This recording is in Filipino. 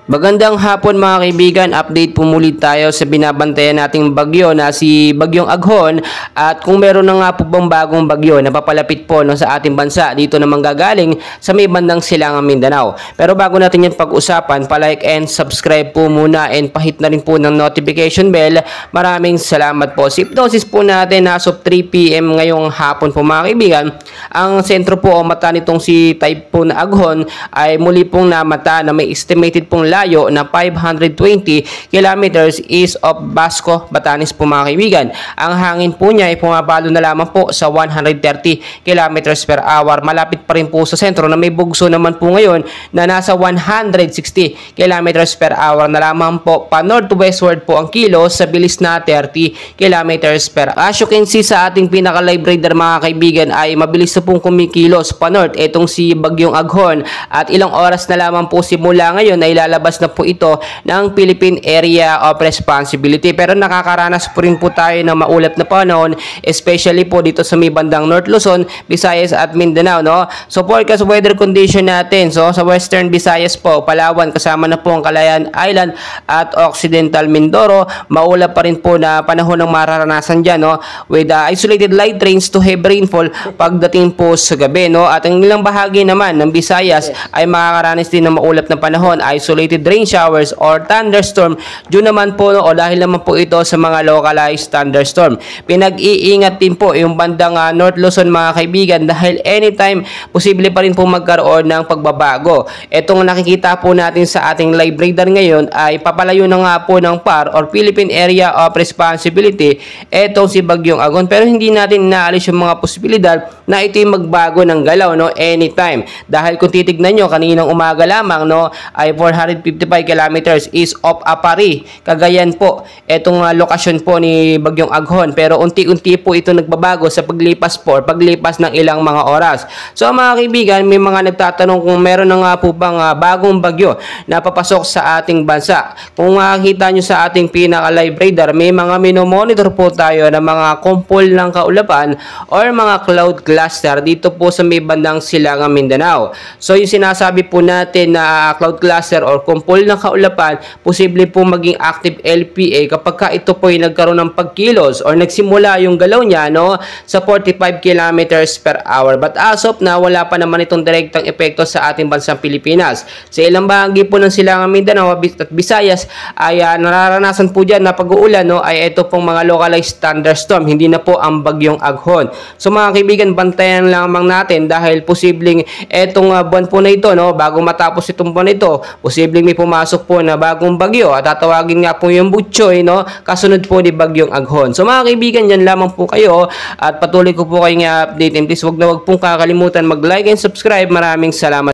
Magandang hapon mga kaibigan, update po muli tayo sa binabantayan nating bagyo na si Bagyong Aghon. At kung meron na nga po bang bagong bagyo na papalapit po sa ating bansa, dito naman gagaling sa may bandang Silangang Mindanao. Pero bago natin yan pag-usapan, palike and subscribe po muna and pahit na rin po ng notification bell. Maraming salamat po. Hypnosis po natin as of 3 PM ngayong hapon po mga kaibigan. Ang sentro po o mata nitong si Typhoon Aghon ay muli pong namata na may estimated pong layo na 520 kilometers east of Basco, Batanes po mga kaibigan. Ang hangin po niya ay pumapalo na lamang po sa 130 kilometers per hour. Malapit pa rin po sa sentro na may bugso naman po ngayon na nasa 160 kilometers per hour na lamang po. Pa north to westward po ang kilos sa bilis na 30 kilometers per hour. As you can see sa ating pinaka-live radar mga kaibigan ay mabilis na pong kumikilos pa north itong si Bagyong Aghon at ilang oras na lamang po simula ngayon ay lalabas na po ito ng Philippine Area of Responsibility. Pero nakakaranas po rin po tayo ng maulap na panahon, especially po dito sa may bandang North Luzon, Visayas at Mindanao, no? So forecast weather condition natin, so sa Western Visayas po, Palawan, kasama na po ang Calayan Island at Occidental Mindoro, maulap pa rin po na panahon ng mararanasan dyan, no? With isolated light rains to heavy rainfall pagdating po sa gabi, no? At ang ilang bahagi naman ng Visayas ay makakaranas din ng maulap na panahon, isolated rain showers or thunderstorm due naman po o dahil naman po ito sa mga localized thunderstorm. Pinag-iingat din po yung bandang North Luzon mga kaibigan dahil anytime posible pa rin po magkaroon ng pagbabago. Itong nakikita po natin sa ating live radar ngayon ay papalayo na nga po ng PAR or Philippine Area of Responsibility etong si Bagyong Aghon, pero hindi natin inaalis yung mga posibilidad na ito yung magbago ng galaw, no, anytime. Dahil kung titignan nyo kaninang umaga lamang, no, ay 455 kilometers east of Apari, Cagayan po etong lokasyon po ni Bagyong Aghon, pero unti-unti po ito nagbabago sa paglipas po or paglipas ng ilang mga oras. So mga kaibigan, may mga nagtatanong kung meron na nga po bang bagong bagyo na papasok sa ating bansa. Kung makikita nyo sa ating pinaka-live radar, may mga minomonitor po tayo ng mga kumpol ng kaulapan or mga cloud cluster dito po sa may bandang Silangang Mindanao. So yung sinasabi po natin na cloud cluster or kumpol ng kaulapan, posible po maging active LPA kapag ka ito po ay nagkaroon ng pagkilos or nagsimula yung galaw niya, no, sa 45 kilometers per hour. But as of now, wala pa naman itong direktang epekto sa ating bansang Pilipinas. Sa ilang bahagi po ng Silangang Mindanao at Visayas ay nararanasan po dyan na pag-uulan, no, ay ito pong mga localized thunderstorm, hindi na po ang Bagyong Aghon. So mga kaibigan, bantayan lamang natin dahil posibleng etong buwan po na ito, no, bago matapos itong buwan ito, posibleng may pumasok po na bagong bagyo at tatawagin nga po yung Butchoy, no, kasunod po ni Bagyong Aghon. So mga kaibigan, yan lamang po kayo at patuloy ko po kayong update, and please wag na wag pong kakalimutan mag-like and subscribe. Maraming salamat.